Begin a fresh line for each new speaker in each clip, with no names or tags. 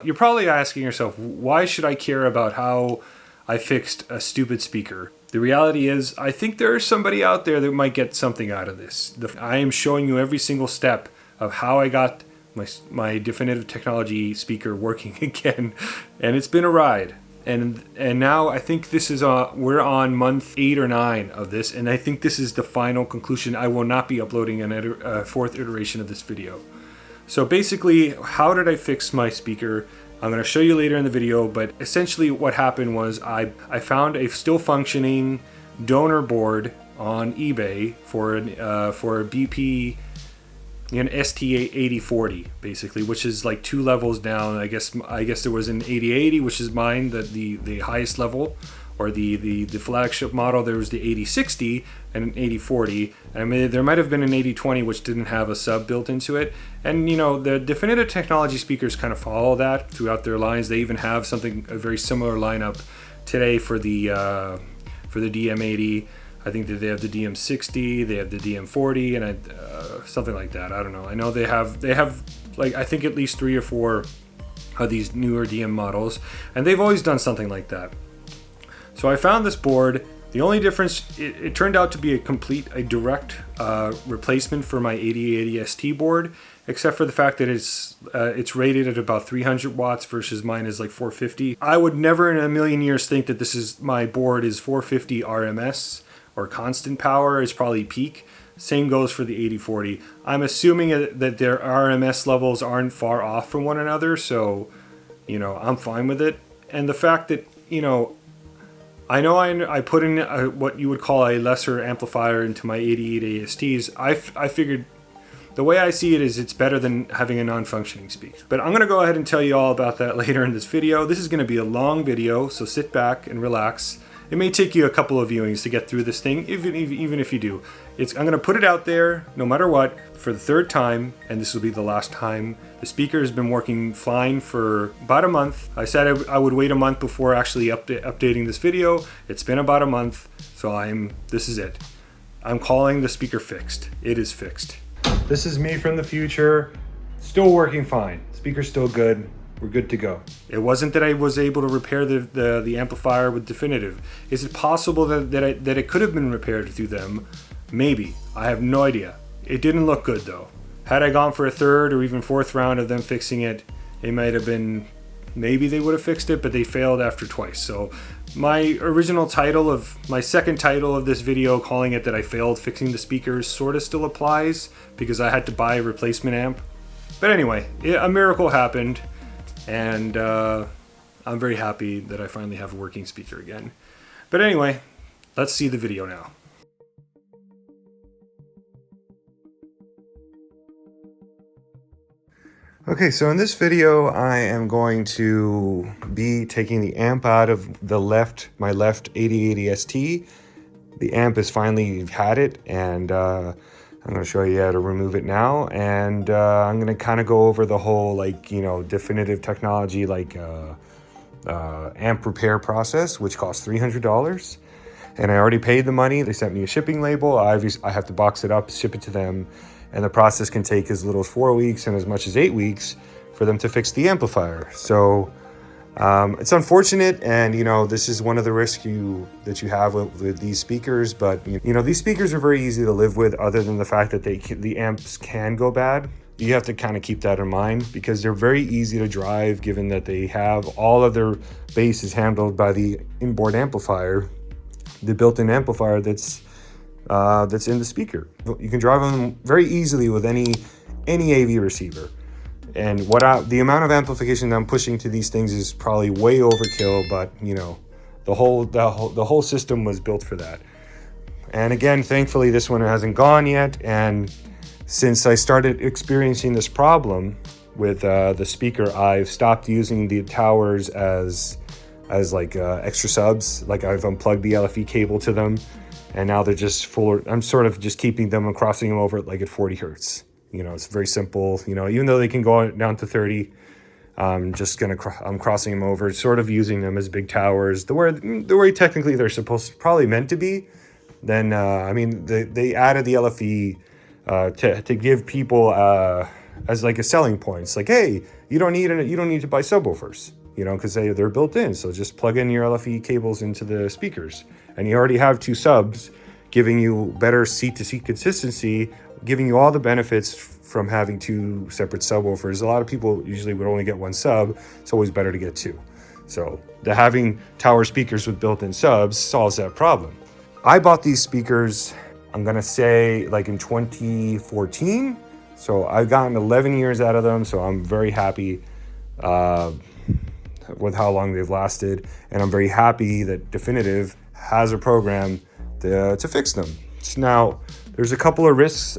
You're probably asking yourself, why should I care about how I fixed a stupid speaker? The reality is, I think there is somebody out there that might get something out of this. I am showing you every single step of how I got my Definitive Technology speaker working again, and it's been a ride. And now I think this is we're on month 8 or 9 of this, and I think this is the final conclusion. I will not be uploading a fourth iteration of this video. So basically, how did I fix my speaker? I'm going to show you later in the video, but essentially what happened was I found a still functioning donor board on eBay for a BP, an ST8040 basically, which is like 2 levels down. I guess there was an 8080, which is mine, the highest level, or the flagship model. There was the 8060 and an 8040. I mean, there might have been an 8020 which didn't have a sub built into it. And you know, the Definitive Technology speakers kind of follow that throughout their lines. They even have a very similar lineup today for the DM80. I think that they have the DM60, they have the DM40, and something like that. I don't know. I know they have like, I think at least 3 or 4 of these newer DM models, and they've always done something like that. So I found this board. The only difference, it turned out to be a direct replacement for my 8080 ST board, except for the fact that it's rated at about 300 watts versus mine is like 450. I would never in a million years think that my board is 450 RMS or constant power. Is probably peak. Same goes for the 8040. I'm assuming that their RMS levels aren't far off from one another, so you know, I'm fine with it. And the fact that, you know, I know I put in what you would call a lesser amplifier into my 88 ASTs. I figured the way I see it is it's better than having a non-functioning speaker. But I'm going to go ahead and tell you all about that later in this video. This is going to be a long video, so sit back and relax. It may take you a couple of viewings to get through this thing, even if you do. I'm going to put it out there, no matter what, for the 3rd time, and this will be the last time. The speaker has been working fine for about a month. I said I would wait a month before actually updating this video. It's been about a month, so this is it. I'm calling the speaker fixed. It is fixed. This is me from the future, still working fine. Speaker's still good. We're good to go. It wasn't that I was able to repair the amplifier with Definitive. Is it possible that it could have been repaired through them? Maybe. I have no idea. It didn't look good though. Had I gone for a 3rd or even 4th round of them fixing it, it might have been, maybe they would have fixed it, but they failed after twice. So my second title of this video, calling it that I failed fixing the speakers, sort of still applies because I had to buy a replacement amp. But anyway, a miracle happened. And I'm very happy that I finally have a working speaker again. But anyway, let's see the video now. Okay, so in this video, I am going to be taking the amp out of my left 8080 ST. The amp has finally had it, and I'm going to show you how to remove it now, and I'm going to kind of go over the whole, like, you know, Definitive Technology, like, amp repair process, which costs $300. And I already paid the money. They sent me a shipping label. I have to box it up, ship it to them, and the process can take as little as 4 weeks and as much as 8 weeks for them to fix the amplifier. So it's unfortunate, and you know, this is one of the risks that you have with these speakers. But you know, these speakers are very easy to live with, other than the fact that the amps can go bad. You have to kind of keep that in mind, because they're very easy to drive, given that they have all of their bass is handled by the inboard amplifier, the built-in amplifier that's in the speaker. You can drive them very easily with any AV receiver. And the amount of amplification that I'm pushing to these things is probably way overkill, but you know, the whole system was built for that. And again, thankfully, this one hasn't gone yet. And since I started experiencing this problem with the speaker, I've stopped using the towers as like extra subs. Like, I've unplugged the LFE cable to them, and now they're just full. I'm sort of just keeping them and crossing them over at 40 hertz. You know, it's very simple. You know, even though they can go down to 30, I'm crossing them over, sort of using them as big towers, the way technically they're probably meant to be. Then I mean, they added the LFE to give people as like a selling point. It's like, hey, you don't need to buy subwoofers, you know, because they're built in. So just plug in your LFE cables into the speakers, and you already have 2 subs, giving you better seat-to-seat consistency, giving you all the benefits from having 2 separate subwoofers. A lot of people usually would only get 1 sub. It's always better to get 2. So having tower speakers with built-in subs solves that problem. I bought these speakers, I'm gonna say like in 2014. So I've gotten 11 years out of them. So I'm very happy with how long they've lasted. And I'm very happy that Definitive has a program to fix them. So now there's a couple of risks.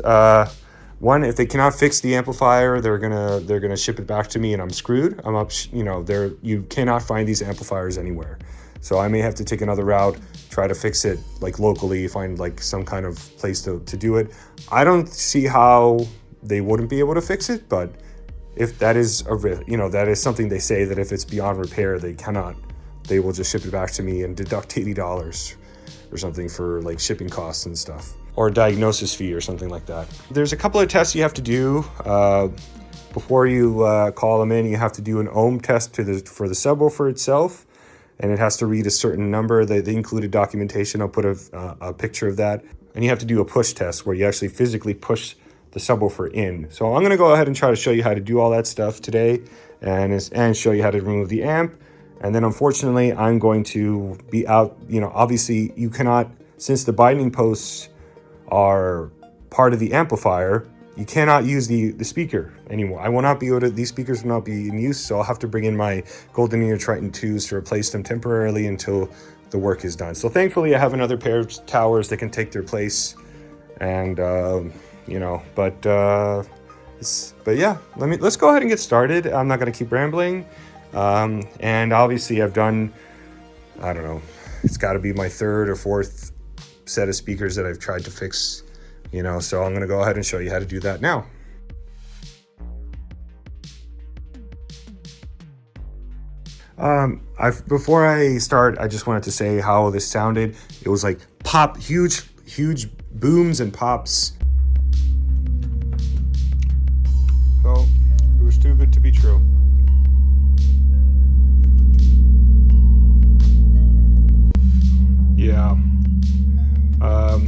One, if they cannot fix the amplifier, they're gonna ship it back to me, and I'm screwed. I'm up. You know, you cannot find these amplifiers anywhere. So I may have to take another route, try to fix it like locally, find like some kind of place to do it. I don't see how they wouldn't be able to fix it, but if that is that is something they say, that if it's beyond repair, they will just ship it back to me and deduct $80 or something for like shipping costs and stuff, or a diagnosis fee or something like that. There's a couple of tests you have to do before you call them in. You have to do an ohm test for the subwoofer itself, and it has to read a certain number. They included documentation. I'll put a picture of that. And you have to do a push test where you actually physically push the subwoofer in. So I'm going to go ahead and try to show you how to do all that stuff today, and show you how to remove the amp. And then unfortunately, I'm going to be out. You know, obviously you cannot, since the binding posts are part of the amplifier, you cannot use the speaker anymore. I will not be able to, these speakers will not be in use, so I'll have to bring in my GoldenEar Triton 2s to replace them temporarily until the work is done. So thankfully I have another pair of towers that can take their place, and you know, but yeah, let's go ahead and get started. I'm not going to keep rambling. And obviously I've done, I don't know, it's got to be my 3rd or 4th set of speakers that I've tried to fix, you know, so I'm going to go ahead and show you how to do that now. Before I start, I just wanted to say how this sounded. It was like pop, huge booms and pops. So it was too good to be true. Yeah. I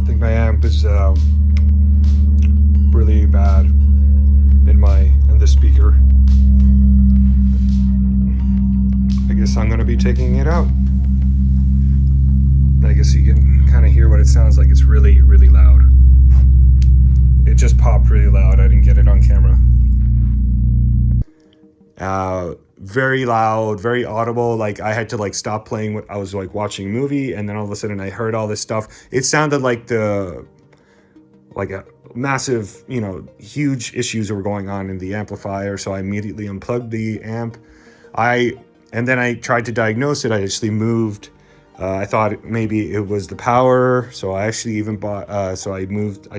think my amp is really bad in this speaker. I guess I'm gonna be taking it out. I guess you can kind of hear what it sounds like. It's really, really loud. It just popped really loud. I didn't get it on camera. Very loud, very audible. Like I had to like stop playing. I was like watching a movie, and then all of a sudden I heard all this stuff. It sounded like a massive, you know, huge issues that were going on in the amplifier. So I immediately unplugged the amp. And then I tried to diagnose it. I actually moved. I thought maybe it was the power. So I actually even bought, I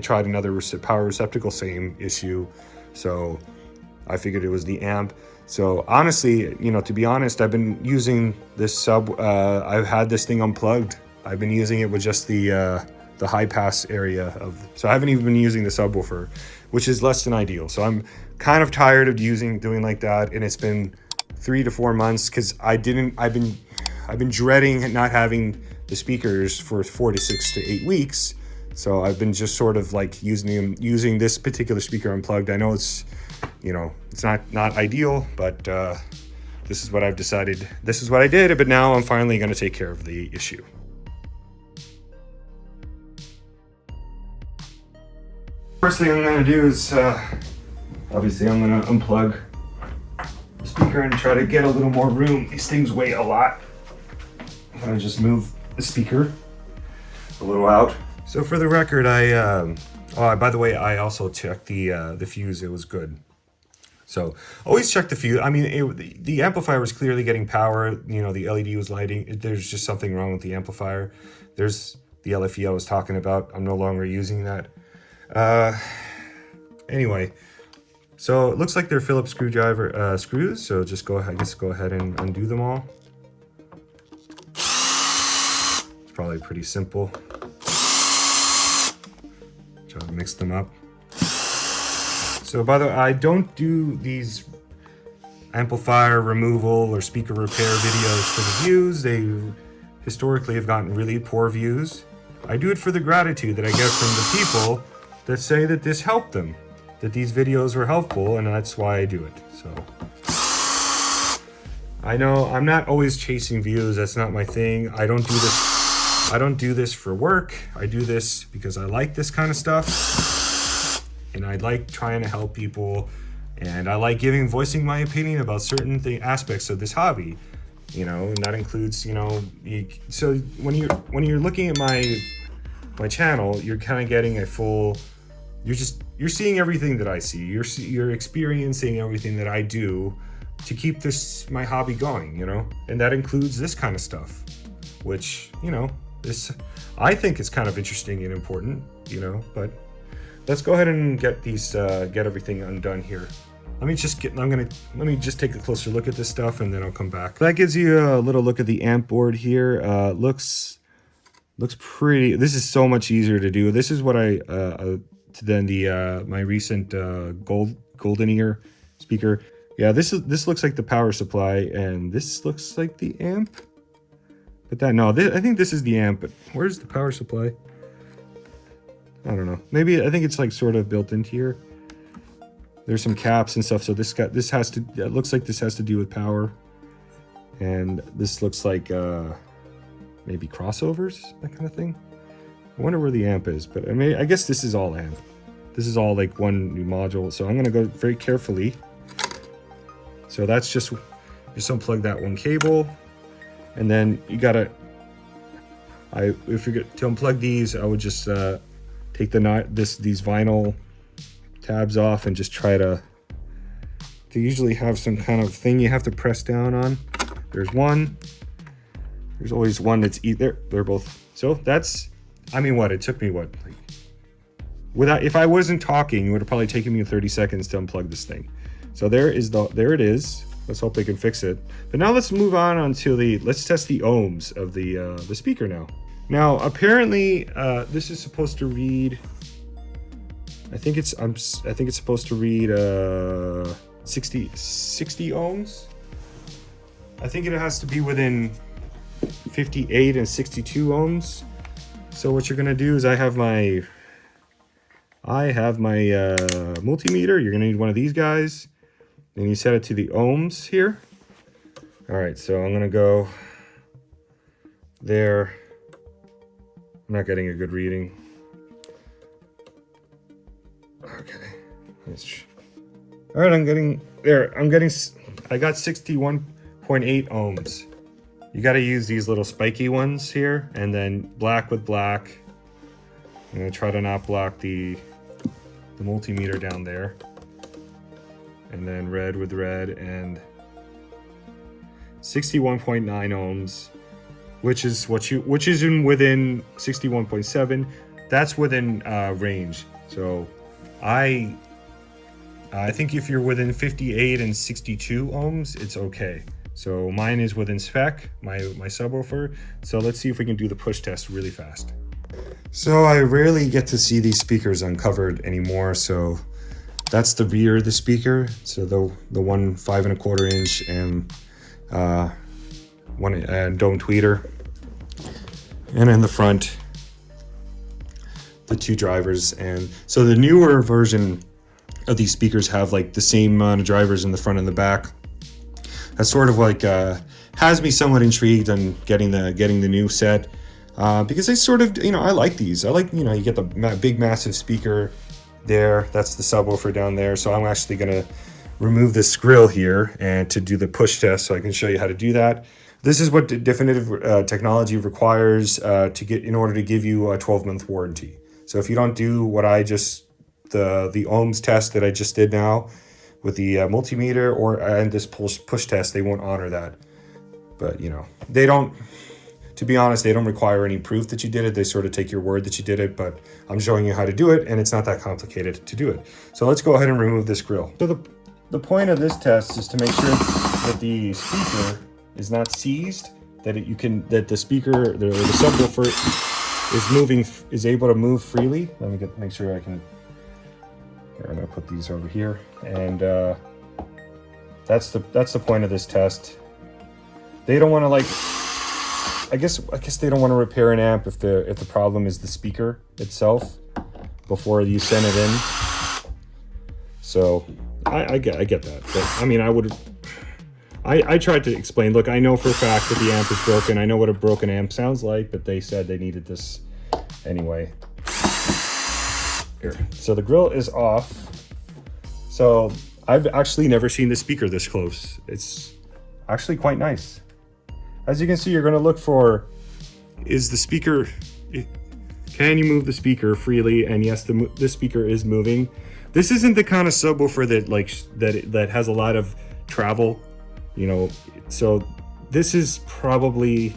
tried another power receptacle, same issue. So I figured it was the amp. So honestly, you know, to be honest, I've been using this I've had this thing unplugged. I've been using it with just the high pass area so I haven't even been using the subwoofer, which is less than ideal. So I'm kind of tired of doing like that. And it's been 3 to 4 months because I've been dreading not having the speakers for 4 to 6 to 8 weeks. So I've been just sort of like using this particular speaker unplugged. I know it's, you know, it's not ideal, but this is what I've decided. This is what I did, but now I'm finally going to take care of the issue. First thing I'm going to do is, obviously I'm going to unplug the speaker and try to get a little more room. These things weigh a lot. I'm going to just move the speaker a little out. So for the record, by the way, I also checked the fuse. It was good. So always check the fuse. I mean, the amplifier was clearly getting power. You know, the LED was lighting. There's just something wrong with the amplifier. There's the LFE I was talking about. I'm no longer using that. Anyway, so it looks like they're Phillips screwdriver screws. So just go ahead and undo them all. It's probably pretty simple. Try to mix them up. So by the way, I don't do these amplifier removal or speaker repair videos for the views. They historically have gotten really poor views. I do it for the gratitude that I get from the people that say that this helped them, that these videos were helpful, and that's why I do it. So I know I'm not always chasing views. That's not my thing. I don't do this for work. I do this because I like this kind of stuff, and I like trying to help people, and I like voicing my opinion about certain aspects of this hobby. You know, and that includes, you know, so when you're looking at my channel, you're kind of getting a full. You're seeing everything that I see. You're experiencing everything that I do to keep my hobby going. You know, and that includes this kind of stuff, which, you know, I think is kind of interesting and important. You know, but let's go ahead and get everything undone here. Let me just take a closer look at this stuff, and then I'll come back. That gives you a little look at the amp board here. Looks pretty. This is so much easier to do. This is what than my recent GoldenEar speaker. Yeah, this looks like the power supply, and this looks like the amp. But I think this is the amp. But where's the power supply? I don't know. Maybe I think it's like sort of built into here. There's some caps and stuff, so it looks like this has to do with power, and this looks like maybe crossovers, that kind of thing. I wonder where the amp is, but I guess this is all amp. This is all like one new module, so I'm gonna go very carefully. So that's just unplug that one cable, and then you gotta. If you're to unplug these, I would just take these vinyl tabs off and just try to usually have some kind of thing you have to press down on. There's always one that's either. They're both. So that's, it took me if I wasn't talking, it would have probably taken me 30 seconds to unplug this thing. So there it is. Let's hope they can fix it. But now let's move on to let's test the ohms of the speaker now. Now apparently this is supposed to read, I think it's supposed to read 60 ohms. I think it has to be within 58 and 62 ohms. So what you're gonna do is I have my multimeter. You're gonna need one of these guys, and you set it to the ohms here. All right, so I'm gonna go there. I'm not getting a good reading. Okay. All right, I got 61.8 ohms. You got to use these little spiky ones here, and then black with black. I'm going to try to not block the multimeter down there. And then red with red, and 61.9 ohms, which is within 61.7. That's within range. So I think if you're within 58 and 62 ohms, it's okay. So mine is within spec, my subwoofer. So let's see if we can do the push test really fast. So I rarely get to see these speakers uncovered anymore. So that's the rear of the speaker. So the one 5 1/4 inch and one dome tweeter, and in the front, the two drivers. And so the newer version of these speakers have like the same amount of drivers in the front and the back. That's sort of like has me somewhat intrigued on getting the new set, because they sort of, I like these. I like, you get the big massive speaker there. That's the subwoofer down there. So I'm actually gonna remove this grill here and to do the push test, so I can show you how to do that. This is what definitive technology requires in order to give you a 12-month warranty. So if you don't do what the ohms test that I just did now with the multimeter and this push test, they won't honor that. But they don't. To be honest, they don't require any proof that you did it. They sort of take your word that you did it. But I'm showing you how to do it, and it's not that complicated to do it. So let's go ahead and remove this grill. So the point of this test is to make sure that the speaker is not seized, that the speaker, the subwoofer, is able to move freely. Let me make sure I can. Here, I'm gonna put these over here, and that's the point of this test. They don't want to, like, I guess they don't want to repair an amp if the problem is the speaker itself before you send it in. So I get that, but I mean, I tried to explain, look, I know for a fact that the amp is broken. I know what a broken amp sounds like, but they said they needed this anyway. Here. So the grill is off. So I've actually never seen the speaker this close. It's actually quite nice. As you can see, you're going to look for, is the speaker, can you move the speaker freely? And yes, the speaker is moving. This isn't the kind of subwoofer that has a lot of travel, you know. So this is probably,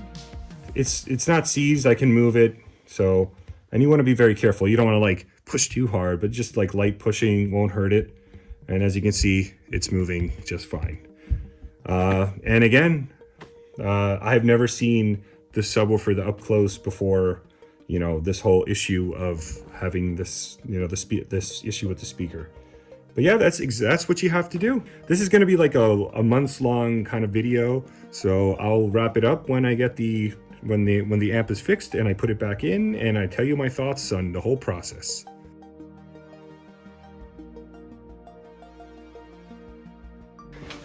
it's not seized. I can move it. So, and you want to be very careful. You don't want to like push too hard, but just like light pushing won't hurt it. And as you can see, it's moving just fine. And again, I've never seen the subwoofer up close before, you know, this whole issue of having this, you know, this issue with the speaker. But yeah, that's what you have to do. This is going to be like a months long kind of video. So I'll wrap it up when I get when the amp is fixed and I put it back in, and I tell you my thoughts on the whole process.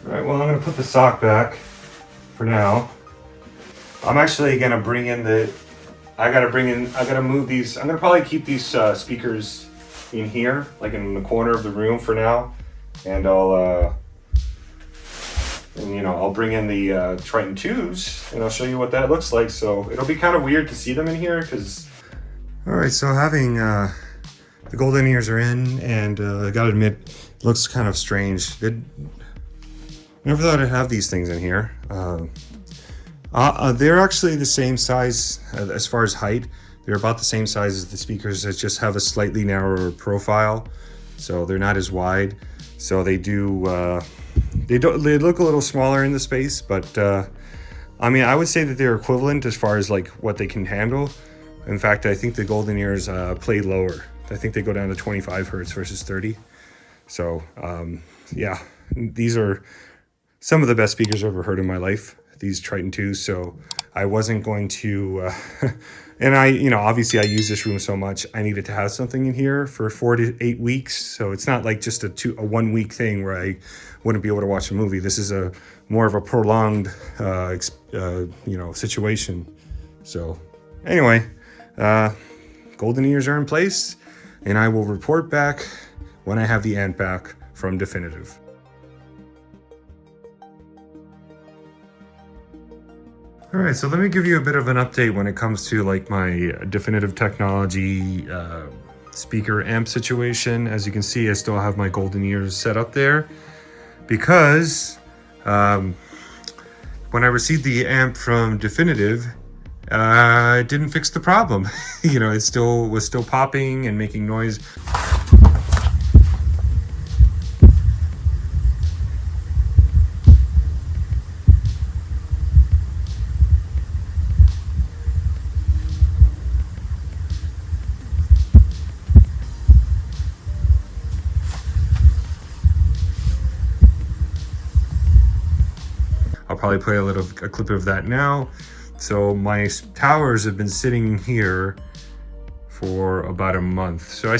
All right, well, I'm gonna put the sock back for now. I'm actually gonna bring in I gotta move these. I'm gonna probably keep these speakers in here, like in the corner of the room for now. And I'll bring in the Triton 2s and I'll show you what that looks like. So it'll be kind of weird to see them in here because. All right, so having the GoldenEars are in, and I gotta admit, it looks kind of strange. Never thought I'd have these things in here. They're actually the same size as far as height. They're about the same size as the speakers. That just have a slightly narrower profile, so they're not as wide. So they look a little smaller in the space, but I mean, I would say that they're equivalent as far as like what they can handle. In fact, I think the GoldenEars play lower. I think they go down to 25 hertz versus 30. So yeah, these are some of the best speakers I've ever heard in my life, these Triton 2s. So I wasn't going to, and obviously I use this room so much, I needed to have something in here for 4 to 8 weeks. So it's not like just a 1 week thing where I wouldn't be able to watch a movie. This is more of a prolonged, situation. So anyway, GoldenEars are in place, and I will report back when I have the amp back from Definitive. All right, so let me give you a bit of an update when it comes to like my Definitive Technology speaker amp situation. As you can see, I still have my GoldenEars set up there because when I received the amp from Definitive, it didn't fix the problem. It was still popping and making noise. I'll probably play a clip of that now. So my towers have been sitting here for about a month. So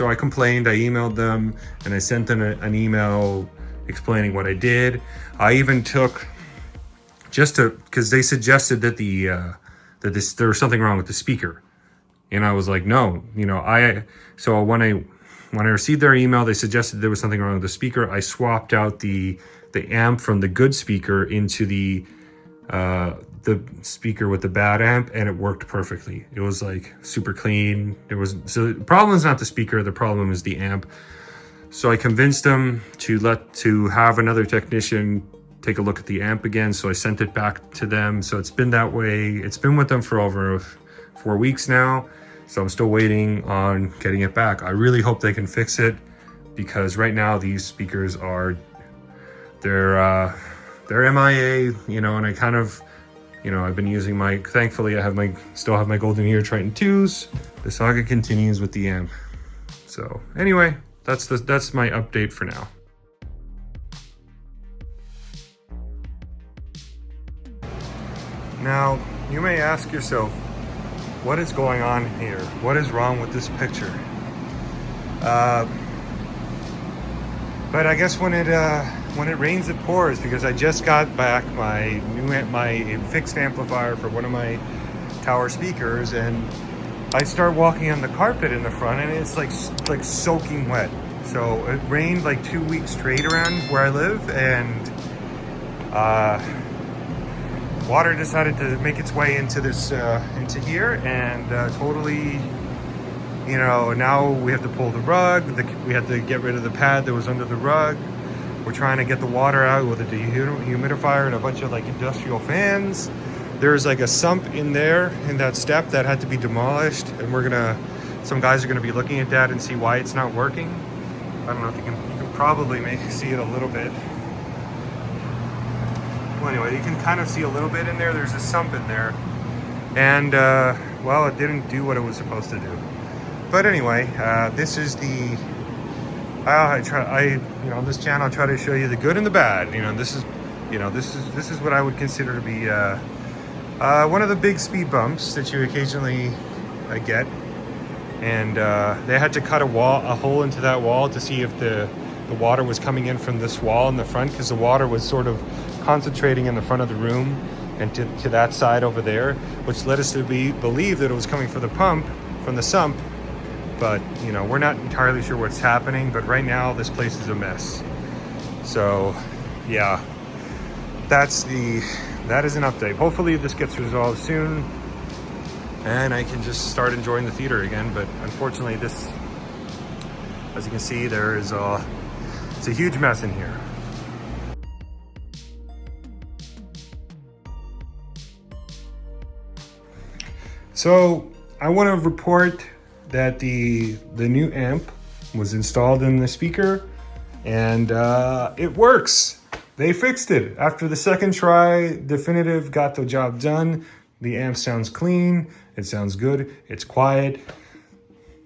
I complained, I emailed them, and I sent them an email explaining what I did. I even took, because they suggested that there was something wrong with the speaker. And I was like, no, so when I received their email, they suggested there was something wrong with the speaker. I swapped out the amp from the good speaker into the speaker with the bad amp, and it worked perfectly. It was like super clean. So the problem is not the speaker, the problem is the amp. So I convinced them to have another technician take a look at the amp again. So I sent it back to them. So it's been that way. It's been with them for over 4 weeks now. So I'm still waiting on getting it back. I really hope they can fix it, because right now these speakers they're MIA, and I kind of, I've been using thankfully I still have my GoldenEar Triton 2s. The saga continues with the amp. So anyway, that's my update for now. Now, you may ask yourself, what is going on here? What is wrong with this picture? But I guess when it rains, it pours, because I just got back my fixed amplifier for one of my tower speakers, and I start walking on the carpet in the front, and it's like soaking wet. So it rained like 2 weeks straight around where I live, and water decided to make its way into this into here, and totally, you know, now we have to pull the rug. We had to get rid of the pad that was under the rug. We're trying to get the water out with a dehumidifier and a bunch of like industrial fans. There's like a sump in there in that step that had to be demolished, and some guys are gonna be looking at that and see why it's not working. I don't know if you can probably see it a little bit. Well, anyway, you can kind of see a little bit in there. There's a sump in there, and well, it didn't do what it was supposed to do. But anyway, this is the on this channel I try to show you the good and the bad. This is what I would consider to be one of the big speed bumps that you occasionally get. And they had to cut a hole into that wall to see if the water was coming in from this wall in the front, because the water was sort of concentrating in the front of the room and to that side over there, which led us to believe that it was coming from the sump. But we're not entirely sure what's happening. But right now this place is a mess. So yeah, that is an update. Hopefully this gets resolved soon and I can just start enjoying the theater again. But unfortunately, this, as you can see, it's a huge mess in here. So I want to report that the new amp was installed in the speaker, and it works. They fixed it. After the second try, Definitive got the job done. The amp sounds clean, it sounds good, it's quiet,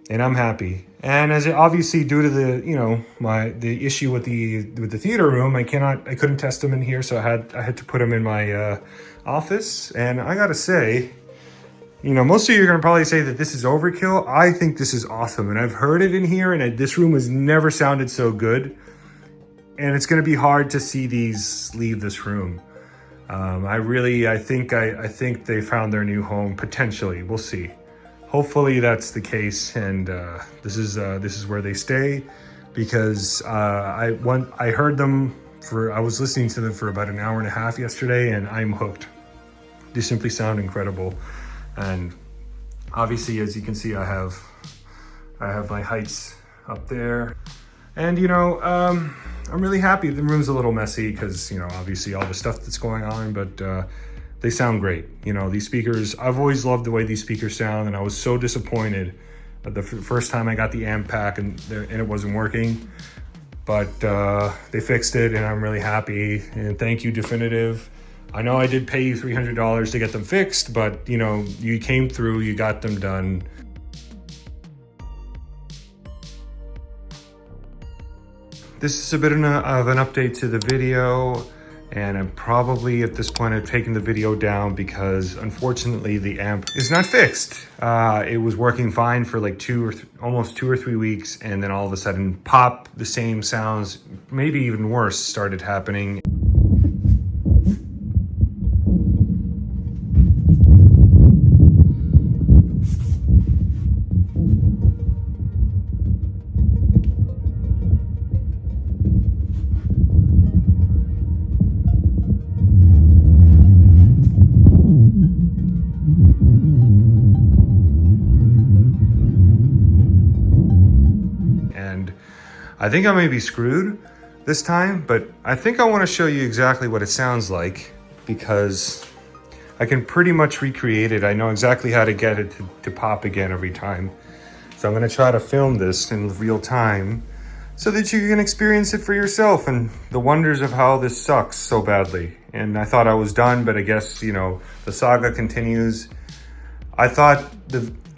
and I'm happy. And as obviously due to the issue with the theater room, I couldn't test them in here, so I had to put them in my office. And I gotta say, most of you are gonna probably say that this is overkill. I think this is awesome, and I've heard it in here, and this room has never sounded so good. And it's gonna be hard to see these leave this room. I think they found their new home, potentially. We'll see. Hopefully that's the case, and this is where they stay, because I heard them I was listening to them for about an hour and a half yesterday, and I'm hooked. They simply sound incredible. And obviously, as you can see, I have my heights up there, and I'm really happy. The room's a little messy because obviously all the stuff that's going on, but they sound great. These speakers, I've always loved the way these speakers sound, and I was so disappointed the first time I got the amp pack and it wasn't working. But they fixed it, and I'm really happy. And thank you, Definitive. I know I did pay you $300 to get them fixed, but you came through, you got them done. This is a bit of an update to the video, and I'm probably at this point I've taken the video down because unfortunately the amp is not fixed. It was working fine for like almost 2 or 3 weeks, and then all of a sudden pop, the same sounds, maybe even worse, started happening. I think I may be screwed this time, but I think I want to show you exactly what it sounds like, because I can pretty much recreate it. I know exactly how to get it to pop again every time. So I'm going to try to film this in real time so that you can experience it for yourself and the wonders of how this sucks so badly. And I thought I was done, but I guess, the saga continues. I thought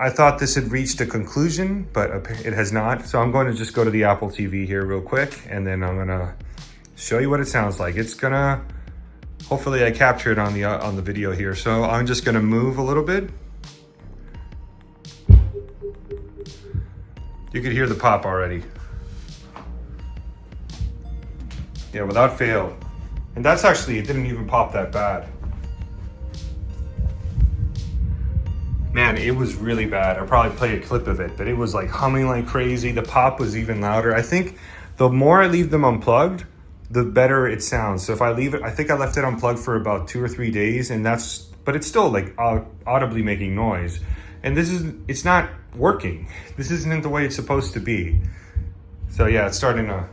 I thought this had reached a conclusion, but it has not. So I'm going to just go to the Apple TV here real quick, and then I'm gonna show you what it sounds like. It's gonna, hopefully I capture it on the video here. So I'm just gonna move a little bit. You could hear the pop already. Yeah, without fail. And that's actually, it didn't even pop that bad. Man, it was really bad. I'll probably play a clip of it, but it was like humming like crazy. The pop was even louder. I think the more I leave them unplugged, the better it sounds. So if I leave it, I think I left it unplugged for about 2 or 3 days, and but it's still like audibly making noise. And it's not working. This isn't the way it's supposed to be. So yeah, it's starting to,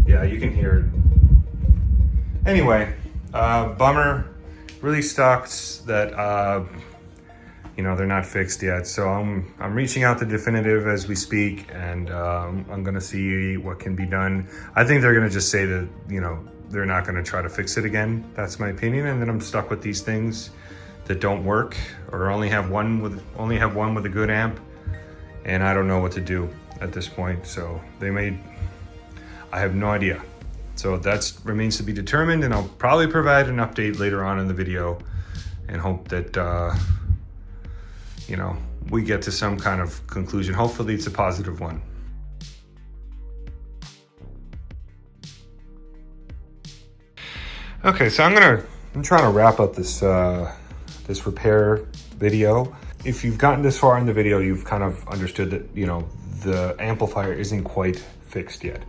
yeah, you can hear it. Anyway, bummer. Really sucks that you know, they're not fixed yet. So I'm reaching out to Definitive as we speak, and I'm gonna see what can be done. I think they're gonna just say that, you know, they're not gonna try to fix it again. That's my opinion, and then I'm stuck with these things that don't work, or only have one with a good amp, and I don't know what to do at this point. So I have no idea. So that remains to be determined, and I'll probably provide an update later on in the video and hope that, you know, we get to some kind of conclusion. Hopefully it's a positive one. Okay, so I'm trying to wrap up this repair video. If you've gotten this far in the video, you've kind of understood that, you know, the amplifier isn't quite fixed yet.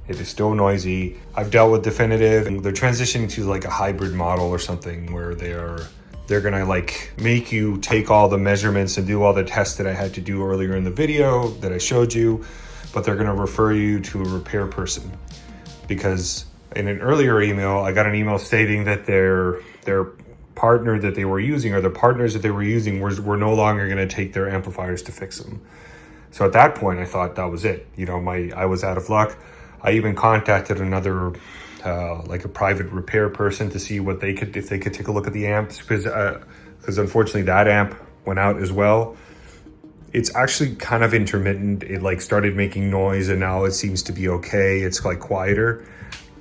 It is still noisy. I've dealt with Definitive, and they're transitioning to like a hybrid model or something where they're gonna like make you take all the measurements and do all the tests that I had to do earlier in the video that I showed you, but they're gonna refer you to a repair person. Because in an earlier email, I got an email stating that their partner that they were using, or the partners that they were using, were no longer gonna take their amplifiers to fix them. So at that point, I thought that was it. You know, I was out of luck. I even contacted another, like a private repair person to see if they could take a look at the amps, because unfortunately that amp went out as well. It's actually kind of intermittent. It like started making noise, and now it seems to be okay. It's like quieter,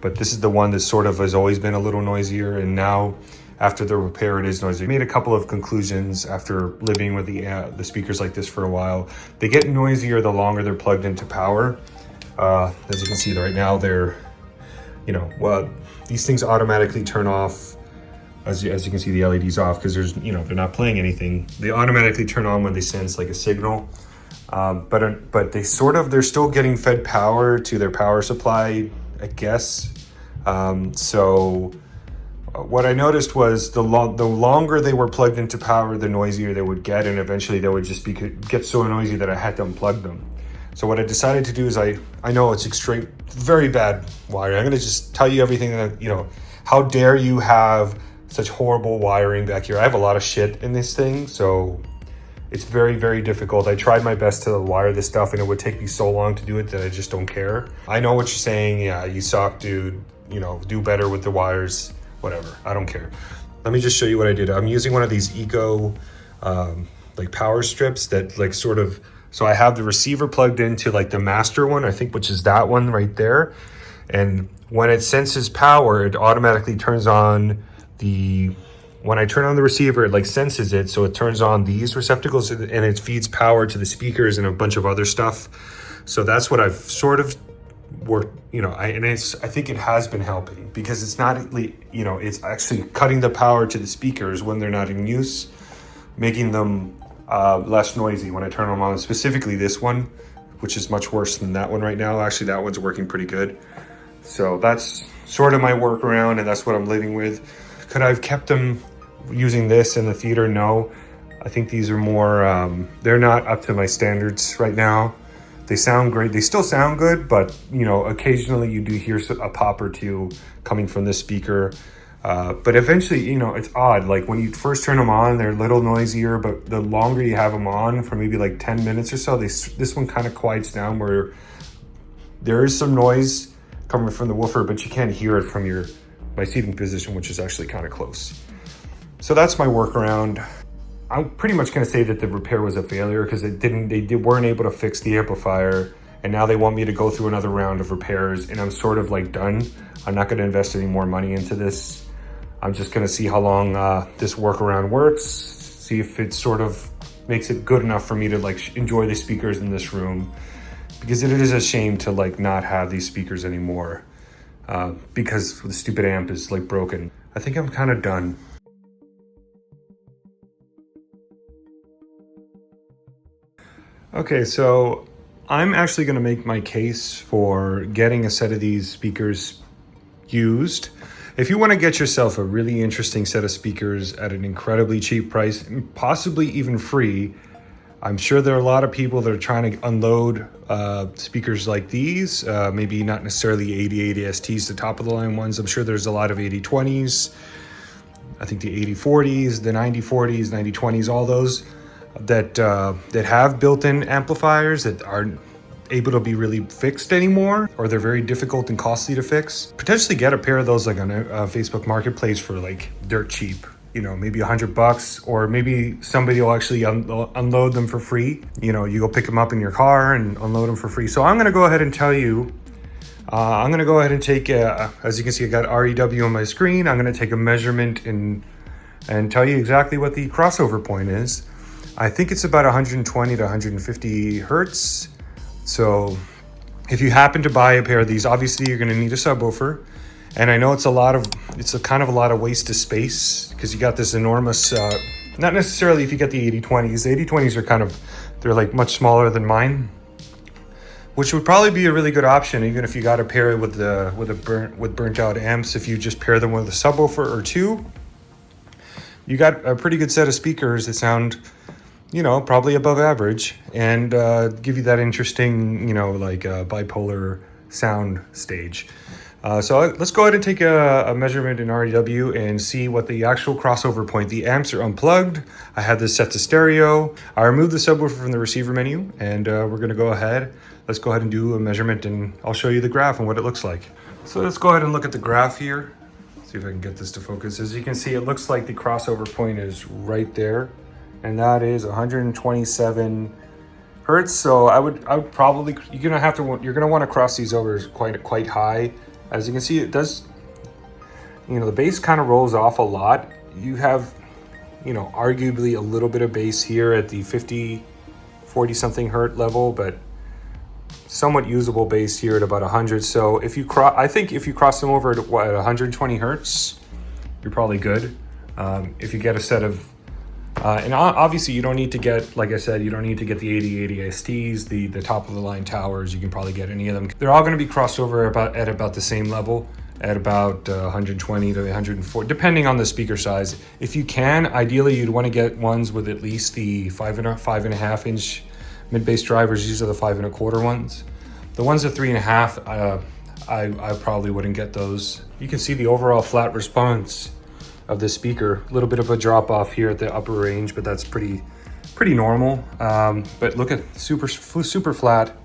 but this is the one that sort of has always been a little noisier, and now after the repair, it is noisy. I made a couple of conclusions after living with the speakers like this for a while. They get noisier the longer they're plugged into power. As you can see right now, they're, you know, well, these things automatically turn off as you can see the LEDs off, because there's, you know, they're not playing anything. They automatically turn on when they sense like a signal. But they're still getting fed power to their power supply, I guess. So what I noticed was the longer they were plugged into power, the noisier they would get, and eventually they would just get so noisy that I had to unplug them. So what I decided to do is I know it's very bad wiring. I'm gonna just tell you everything that, you know, how dare you have such horrible wiring back here. I have a lot of shit in this thing, so it's very, very difficult. I tried my best to wire this stuff, and it would take me so long to do it that I just don't care. I know what you're saying. Yeah, you suck, dude. You know, do better with the wires, whatever. I don't care. Let me just show you what I did. I'm using one of these Eco like power strips that like sort of, so I have the receiver plugged into like the master one, I think, which is that one right there. And when it senses power, it automatically turns on when I turn on the receiver, it like senses it. So it turns on these receptacles, and it feeds power to the speakers and a bunch of other stuff. So that's what I've sort of worked, you know, I think it has been helping, because it's not, you know, it's actually cutting the power to the speakers when they're not in use, making them less noisy when I turn them on, specifically this one, which is much worse than that one right now. Actually, that one's working pretty good. So that's sort of my workaround, and that's what I'm living with. Could I have kept them using this in the theater? No. I think these are more, they're not up to my standards right now. They sound great. They still sound good, but, you know, occasionally you do hear a pop or two coming from this speaker. But eventually, you know, it's odd. Like when you first turn them on, they're a little noisier, but the longer you have them on for maybe like 10 minutes or so, this one kind of quiets down, where there is some noise coming from the woofer, but you can't hear it from my seating position, which is actually kind of close. So that's my workaround. I'm pretty much going to say that the repair was a failure because they weren't able to fix the amplifier, and now they want me to go through another round of repairs, and I'm sort of like done. I'm not going to invest any more money into this. I'm just going to see how long this workaround works, see if it sort of makes it good enough for me to like enjoy the speakers in this room, because it is a shame to like not have these speakers anymore because the stupid amp is like broken. I think I'm kind of done. Okay, so I'm actually going to make my case for getting a set of these speakers used. If you want to get yourself a really interesting set of speakers at an incredibly cheap price, possibly even free, I'm sure there are a lot of people that are trying to unload speakers like these, maybe not necessarily 8080 STs, the top of the line ones. I'm sure there's a lot of 8020s, I think the 8040s, the 9040s, 9020s, all those that have built-in amplifiers that aren't able to be really fixed anymore, or they're very difficult and costly to fix. Potentially get a pair of those like on a Facebook Marketplace for like dirt cheap, you know, maybe $100, or maybe somebody will actually unload them for free. You know, you go pick them up in your car and unload them for free. So I'm gonna go ahead and tell you, I'm gonna go ahead and take, as you can see, I got REW on my screen. I'm gonna take a measurement and tell you exactly what the crossover point is. I think it's about 120 to 150 Hertz. So if you happen to buy a pair of these, obviously you're going to need a subwoofer. And I know it's a kind of a lot of waste of space because you got this enormous, not necessarily if you get the 8020s. The 8020s are they're like much smaller than mine, which would probably be a really good option even if you got a pair with burnt out amps. If you just pair them with a subwoofer or two, you got a pretty good set of speakers that sound, you know, probably above average, and give you that interesting, you know, like bipolar sound stage. So let's go ahead and take a measurement in REW and see what the actual crossover point. The amps are unplugged. I have this set to stereo. I removed the subwoofer from the receiver menu, and we're gonna go ahead. Let's go ahead and do a measurement, and I'll show you the graph and what it looks like. So let's go ahead and look at the graph here. See if I can get this to focus. As you can see, it looks like the crossover point is right there, and that is 127 Hertz. So I would probably, you're gonna want to cross these over quite high. As you can see, it does, you know, the bass kind of rolls off a lot. You have, you know, arguably a little bit of bass here at the 40 something Hertz level, but somewhat usable bass here at about 100. So if you I think if you cross them over at 120 Hertz, you're probably good. If you get a set of, and obviously you don't need to get, like I said, you don't need to get the 8080 STs, the top of the line towers. You can probably get any of them. They're all going to be crossed over at about the same level, at about 120 to 140, depending on the speaker size. If you can, ideally you'd want to get ones with at least the 5.5 inch mid-bass drivers. These are the 5.25 ones. The ones at 3.5, I probably wouldn't get those. You can see the overall flat response of the speaker. A little bit of a drop off here at the upper range, but that's pretty normal. But look at super flat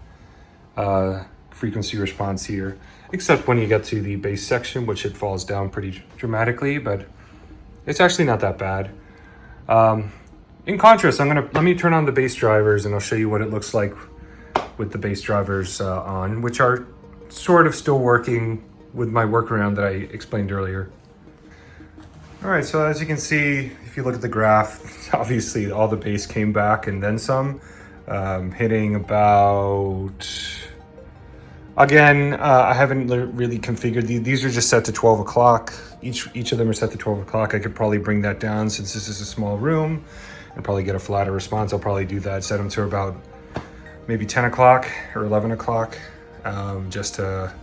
frequency response here, except when you get to the bass section, which it falls down pretty dramatically, but it's actually not that bad. In contrast, let me turn on the bass drivers and I'll show you what it looks like with the bass drivers on, which are sort of still working with my workaround that I explained earlier. All right, so as you can see, if you look at the graph, obviously all the bass came back and then some, hitting about, again, I haven't really configured these are just set to 12 o'clock. Each of them are set to 12 o'clock. I could probably bring that down since this is a small room and probably get a flatter response. I'll probably do that, set them to about maybe 10 o'clock or 11 o'clock, just to,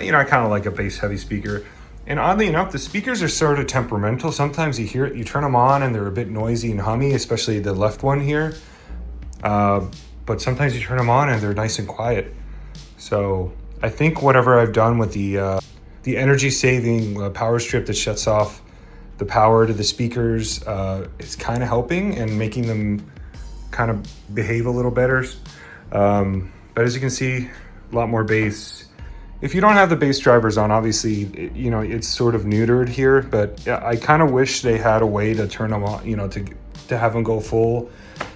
you know, I kind of like a bass heavy speaker. And oddly enough, the speakers are sort of temperamental. Sometimes you hear it, you turn them on and they're a bit noisy and hummy, especially the left one here. But sometimes you turn them on and they're nice and quiet. So I think whatever I've done with the energy saving power strip that shuts off the power to the speakers is kind of helping and making them kind of behave a little better. But as you can see, a lot more bass if you don't have the bass drivers on, obviously, you know, it's sort of neutered here, but I kind of wish they had a way to turn them on, you know, to have them go full,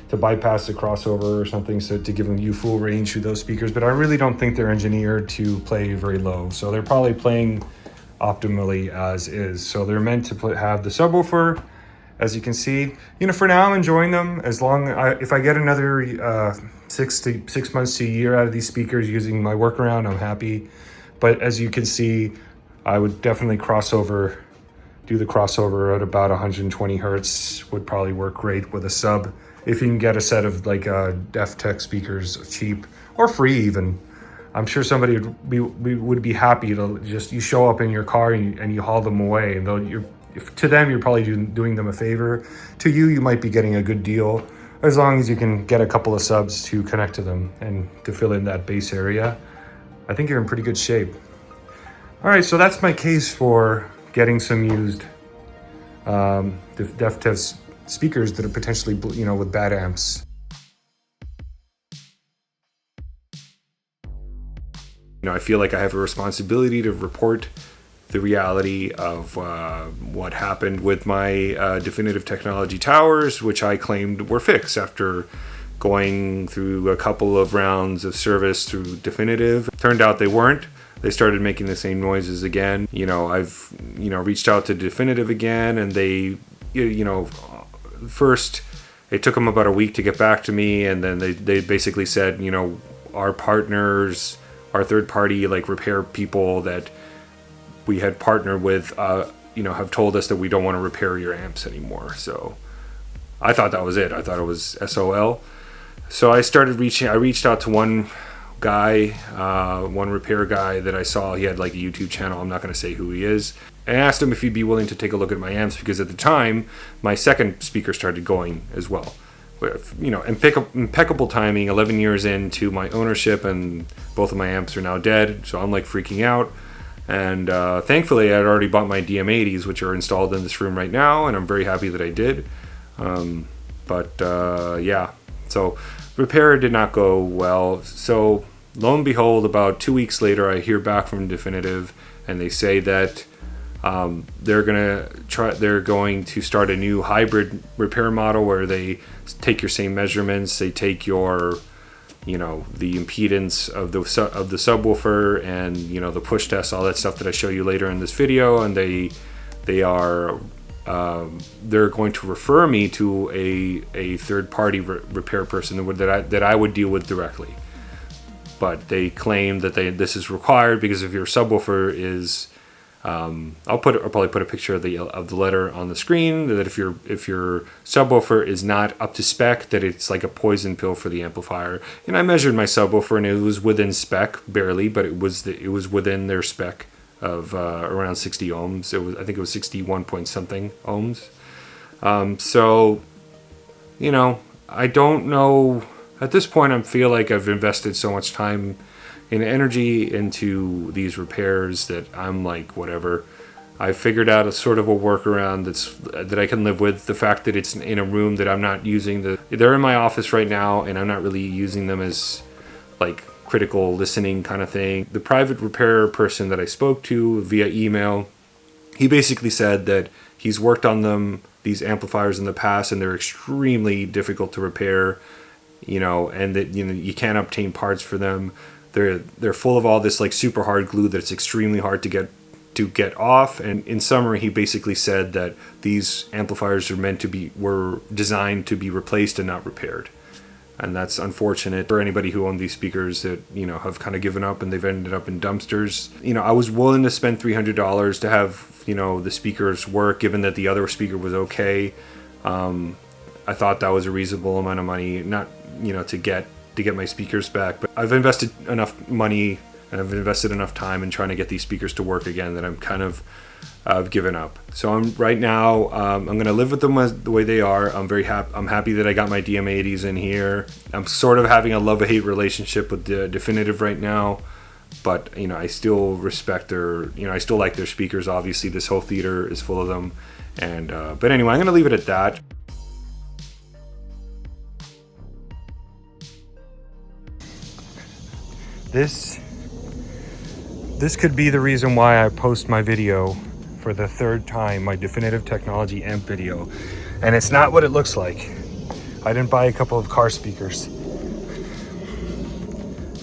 to bypass the crossover or something, so to give them you full range through those speakers. But I really don't think they're engineered to play very low. So they're probably playing optimally as is. So they're meant to have the subwoofer, as you can see. You know, for now I'm enjoying them. As long if I get another 6 months to a year out of these speakers using my workaround, I'm happy. But as you can see, I would definitely do the crossover at about 120 hertz would probably work great with a sub. If you can get a set of like DefTech speakers cheap or free even. I'm sure somebody would be happy to just, you show up in your car and you haul them away, and to them you're probably doing them a favor. To you, you might be getting a good deal, as long as you can get a couple of subs to connect to them and to fill in that bass area. I think you're in pretty good shape. All right, so that's my case for getting some used DefTech speakers that are potentially, you know, with bad amps. You know, I feel like I have a responsibility to report the reality of what happened with my Definitive Technology towers, which I claimed were fixed after going through a couple of rounds of service through Definitive. Turned out they weren't. They started making the same noises again. You know, I've, you know, reached out to Definitive again, and they, you know, first it took them about a week to get back to me, and then they basically said, you know, our partners, our third-party like repair people that we had partnered with, you know, have told us that we don't want to repair your amps anymore. So I thought that was it. I thought it was SOL. So I reached out to one guy, one repair guy that I saw. He had like a YouTube channel. I'm not going to say who he is. And I asked him if he'd be willing to take a look at my amps, because at the time my second speaker started going as well. You know, impeccable timing, 11 years into my ownership, and both of my amps are now dead, so I'm like freaking out. And thankfully I'd already bought my DM80s, which are installed in this room right now, and I'm very happy that I did. Yeah, so repair did not go well. So lo and behold, about 2 weeks later, I hear back from Definitive, and they say that they're going to start a new hybrid repair model where they take your same measurements. They take your, you know, the impedance of the subwoofer, and, you know, the push test, all that stuff that I show you later in this video, and they're going to refer me to a third-party repair person that I would deal with directly. But they claim that this is required because if your subwoofer is, I'll probably put a picture of the letter on the screen, that if your subwoofer is not up to spec, that it's like a poison pill for the amplifier. And I measured my subwoofer, and it was within spec, barely, but it was within their spec of around 60 ohms. I think it was 61 point something ohms. So, you know, I don't know. At this point, I feel like I've invested so much time and energy into these repairs that I'm like, whatever. I figured out a sort of a workaround that I can live with. The fact that it's in a room that I'm not using. They're in my office right now, and I'm not really using them as like critical listening kind of thing. The private repair person that I spoke to via email, he basically said that he's worked on these amplifiers in the past, and they're extremely difficult to repair, you know, and that, you know, you can't obtain parts for them. They're full of all this like super hard glue that it's extremely hard to get off. And in summary, he basically said that these amplifiers were designed to be replaced and not repaired. And that's unfortunate for anybody who owned these speakers that, you know, have kind of given up and they've ended up in dumpsters. You know, I was willing to spend $300 to have, you know, the speakers work, given that the other speaker was okay. I thought that was a reasonable amount of money, not, you know, to get my speakers back. But I've invested enough money and I've invested enough time in trying to get these speakers to work again that I'm kind of I've given up. So I'm going to live with them the way they are. I'm very happy. I'm happy that I got my DM80s in here. I'm sort of having a love-hate relationship with the Definitive right now, but, you know, I still respect I still like their speakers. Obviously, this whole theater is full of them. And but anyway, I'm going to leave it at that. This This could be the reason why I post my video for the third time, my definitive technology amp video. And it's not what it looks like. I didn't buy a couple of car speakers.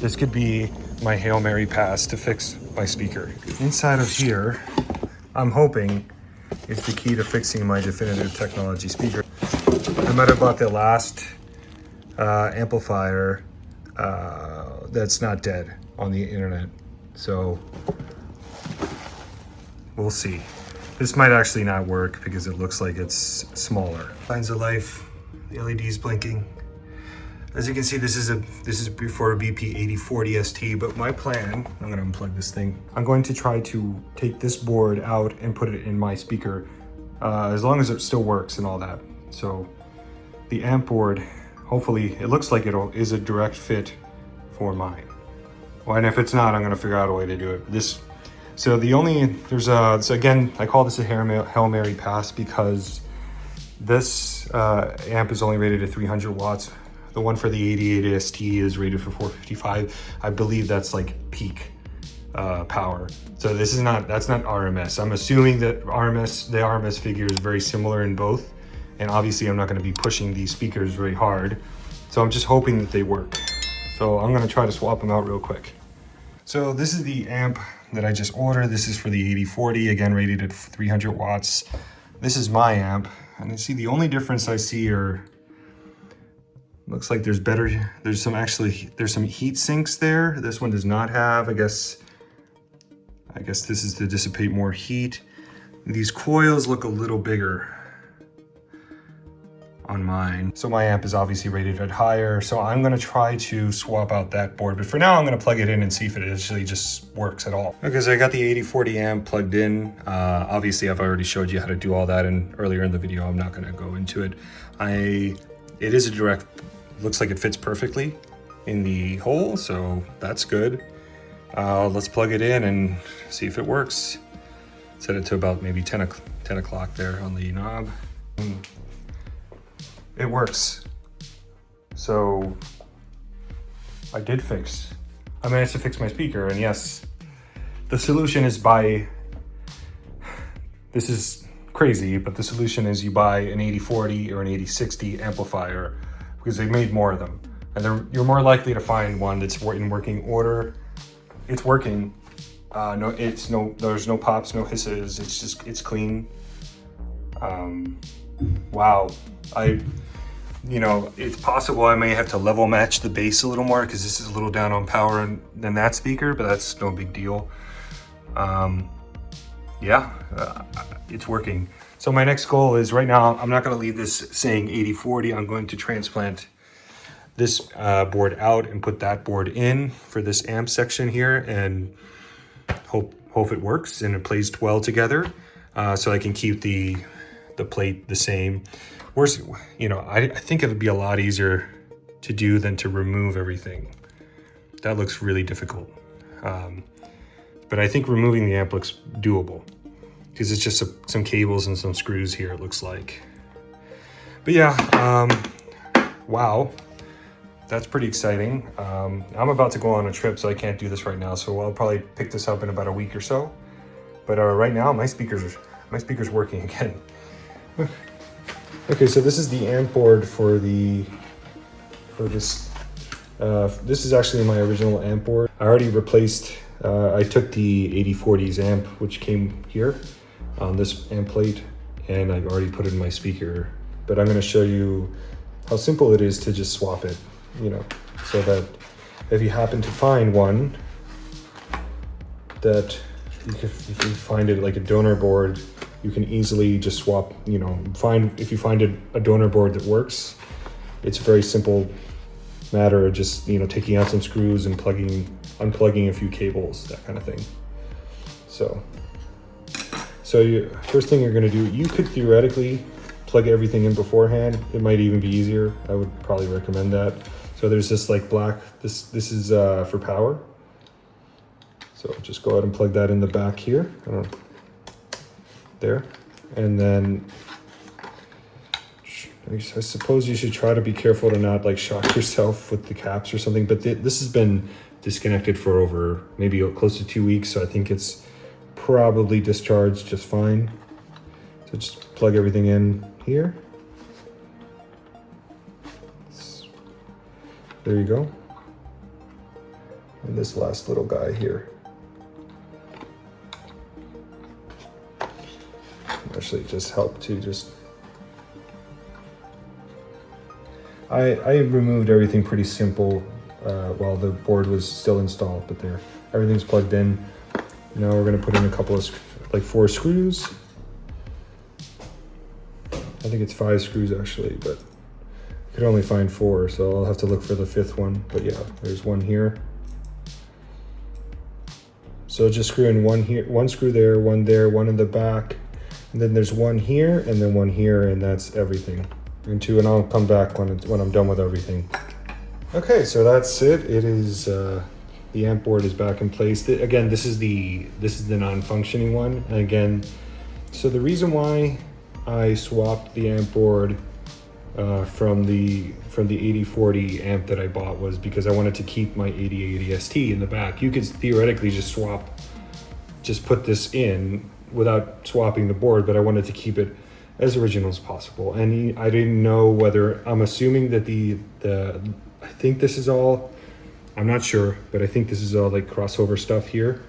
This could be my Hail Mary pass to fix my speaker. Inside of here, I'm hoping it's the key to fixing my definitive technology speaker. I might have bought the last amplifier that's not dead on the internet. So we'll see. This might actually not work because it looks like it's smaller. Signs of life, the LED's blinking. As you can see, this is before a BP8040 ST, but my plan, I'm gonna unplug this thing. I'm going to try to take this board out and put it in my speaker, as long as it still works and all that. So the amp board, hopefully, it looks like is a direct fit for mine. Well, and if it's not, I'm gonna figure out a way to do it. So again, I call this a Hail Mary pass because this amp is only rated at 300 watts. The one for the 88 ST is rated for 455. I believe that's like peak power. So that's not RMS. I'm assuming that the RMS figure is very similar in both. And obviously I'm not gonna be pushing these speakers very hard. So I'm just hoping that they work. So I'm gonna try to swap them out real quick. So this is the amp that I just ordered. This is for the 8040, again rated at 300 watts. This is my amp, and you see the only difference I see looks like there's some heat sinks there. This one does not have. I guess this is to dissipate more heat. These coils look a little bigger on mine. So my amp is obviously rated at higher. So I'm gonna try to swap out that board, but for now I'm gonna plug it in and see if it actually just works at all. Okay, so I got the 8040 amp plugged in. Obviously I've already showed you how to do all that earlier in the video. I'm not gonna go into it. It is a direct, looks like it fits perfectly in the hole, so that's good. Let's plug it in and see if it works. Set it to about maybe 10 o'clock there on the knob. It works. So I managed to fix my speaker, and yes, the solution is this is crazy, but the solution is you buy an 8040 or an 8060 amplifier because they made more of them. And you're more likely to find one that's in working order. It's working. There's no pops, no hisses. It's clean. Wow. It's possible I may have to level match the bass a little more because this is a little down on power than that speaker, but that's no big deal. It's working. So my next goal is, right now, I'm not gonna leave this saying 8040. I'm going to transplant this board out and put that board in for this amp section here, and hope it works and it plays well together, so I can keep the plate the same. I think it would be a lot easier to do than to remove everything. That looks really difficult. But I think removing the amp looks doable because it's just some cables and some screws here, it looks like. But yeah, wow, that's pretty exciting. I'm about to go on a trip, so I can't do this right now. So I'll probably pick this up in about a week or so. But right now, my speaker's working again. Okay, so this is the amp board for this. This is actually my original amp board. I already replaced, I took the 8040's amp, which came here on this amp plate, and I've already put it in my speaker. But I'm gonna show you how simple it is to just swap it, so that if you happen to find one that if you find it like a donor board, you can easily just swap, if you find a donor board that works, it's a very simple matter of just, taking out some screws and unplugging a few cables, that kind of thing. So first thing you're gonna do, you could theoretically plug everything in beforehand. It might even be easier. I would probably recommend that. So there's this like black, this is for power. So just go ahead and plug that in the back here. There, and then I suppose you should try to be careful to not like shock yourself with the caps or something, but this has been disconnected for over maybe close to 2 weeks, so I think it's probably discharged just fine. So just plug everything in here. There you go. And this last little guy here. Actually just help to just... I removed everything pretty simple while the board was still installed, but there, everything's plugged in. Now we're gonna put in a couple of, like 4 screws. I think it's 5 screws actually, but I could only find 4, so I'll have to look for the 5th one. But yeah, there's one here. So just screw in one here, one screw there, one in the back, and then there's one here, and then one here, and that's everything. And I'll come back when I'm done with everything. Okay, so that's it. It is the amp board is back in place. Again, this is the non-functioning one. And again, so the reason why I swapped the amp board from the 8040 amp that I bought was because I wanted to keep my 8080 ST in the back. You could theoretically just put this in without swapping the board, but I wanted to keep it as original as possible. And I didn't know whether, I'm assuming that I think this is all, I'm not sure, but I think this is all like crossover stuff here.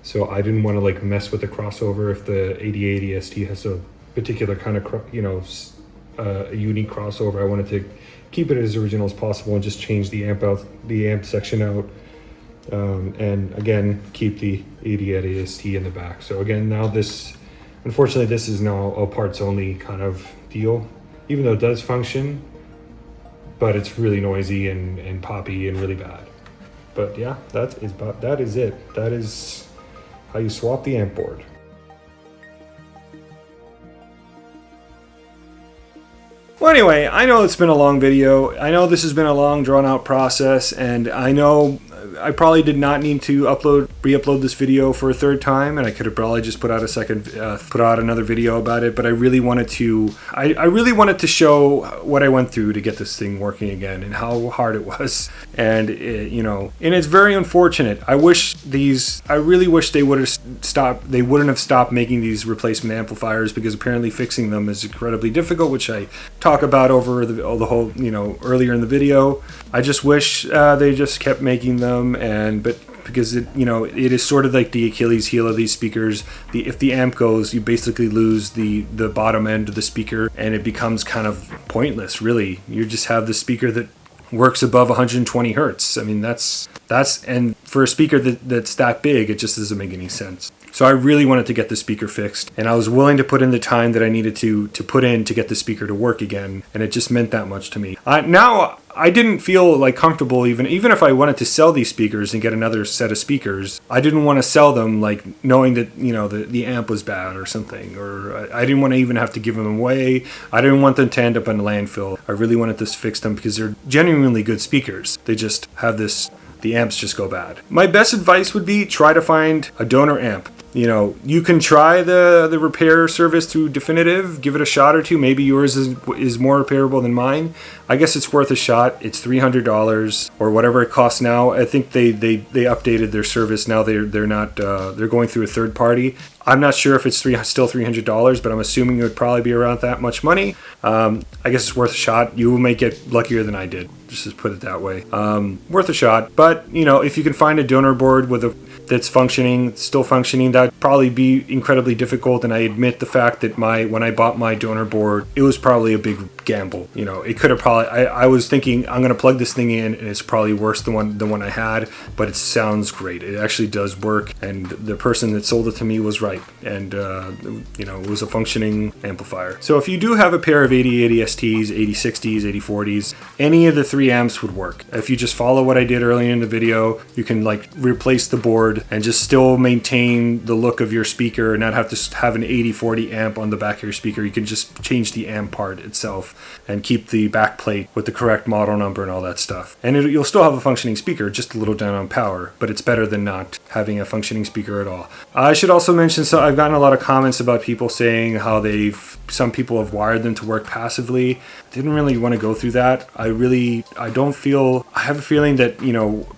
So I didn't want to like mess with the crossover if the 8080 ST has a particular kind of, a unique crossover. I wanted to keep it as original as possible and just change the amp section out. And again, keep the 8080 ST in the back. So again, now unfortunately, this is now a parts only kind of deal, even though it does function, but it's really noisy and poppy and really bad. But yeah, that is it. That is how you swap the amp board. Well, anyway, I know it's been a long video. I know this has been a long, drawn-out process, and I know I probably did not need to re-upload this video for a 3rd time, and I could have probably just put out another video about it. But I really wanted to show what I went through to get this thing working again and how hard it was. And and it's very unfortunate. I really wish they would have stopped. They wouldn't have stopped making these replacement amplifiers, because apparently fixing them is incredibly difficult, which I talk about over the whole earlier in the video. I just wish they just kept making them, but because it is sort of like the Achilles heel of these speakers. If the amp goes, you basically lose the bottom end of the speaker, and it becomes kind of pointless, really. You just have the speaker that works above 120 hertz. I mean, that's and for a speaker that's that big, it just doesn't make any sense. So I really wanted to get the speaker fixed, and I was willing to put in the time that I needed to put in to get the speaker to work again, and it just meant that much to me. Now I didn't feel like comfortable, even if I wanted to sell these speakers and get another set of speakers, I didn't want to sell them like knowing that the amp was bad or something, or I didn't want to even have to give them away. I didn't want them to end up in a landfill. I really wanted to fix them because they're genuinely good speakers. They just have the amps just go bad. My best advice would be try to find a donor amp. You can try the repair service through Definitive, give it a shot or two. Maybe yours is more repairable than mine. I guess it's worth a shot. It's $300 or whatever it costs now. I think they updated their service now. They're not they're going through a third party. I'm not sure if it's still $300, but I'm assuming it would probably be around that much money. I guess it's worth a shot. You may get luckier than I did, just to put it that way. Worth a shot. But if you can find a donor board that's still functioning, that'd probably be incredibly difficult. And I admit the fact that when I bought my donor board, it was probably a big gamble. It could have probably, I was thinking I'm going to plug this thing in and it's probably worse than the one I had, but it sounds great. It actually does work. And the person that sold it to me was right. And, it was a functioning amplifier. So if you do have a pair of 8080 STs, 8060s, 8040s, any of the 3 amps would work. If you just follow what I did earlier in the video, you can replace the board and just still maintain the look of your speaker and not have to have an 8040 amp on the back of your speaker. You can just change the amp part itself. stuff and keep the back plate with the correct model number and all that stuff. And you'll still have a functioning speaker, just a little down on power, but it's better than not having a functioning speaker at all. I should also mention, so I've gotten a lot of comments about people saying how some people have wired them to work passively. Didn't really want to go through that. I have a feeling that,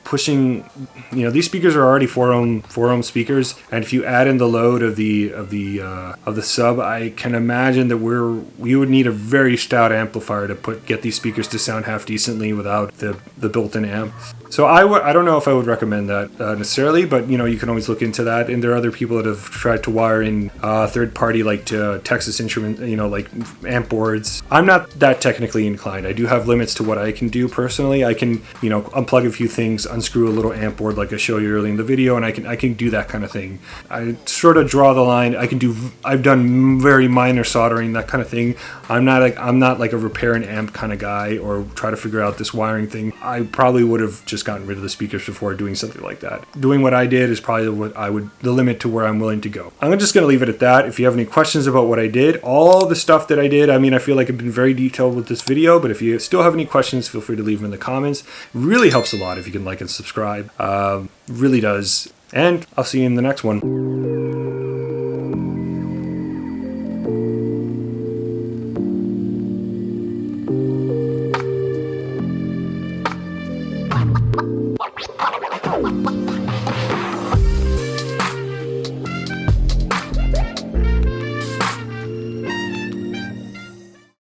pushing, these speakers are already 4 ohm speakers, and if you add in the load of the sub, I can imagine that we would need a very stout amplifier to get these speakers to sound half decently without the built-in amp. So I don't know if I would recommend that necessarily, but you can always look into that. And there are other people that have tried to wire in third party like to Texas Instrument, like amp boards. I'm not that technically inclined. I do have limits to what I can do personally. I can unplug a few things, unscrew a little amp board like I showed you earlier in the video, and I can do that kind of thing. I sort of draw the line. I've done very minor soldering, that kind of thing. I'm not like a repair an amp kind of guy or try to figure out this wiring thing. I probably would have just gotten rid of the speakers before doing something like that. Doing what I did is probably the limit to where I'm willing to go. I'm just going to leave it at that. If you have any questions about what I did, all the stuff that I did, I feel like I've been very detailed with this video, but if you still have any questions, feel free to leave them in the comments. It really helps a lot if you can like and subscribe. Really does. And I'll see you in the next one.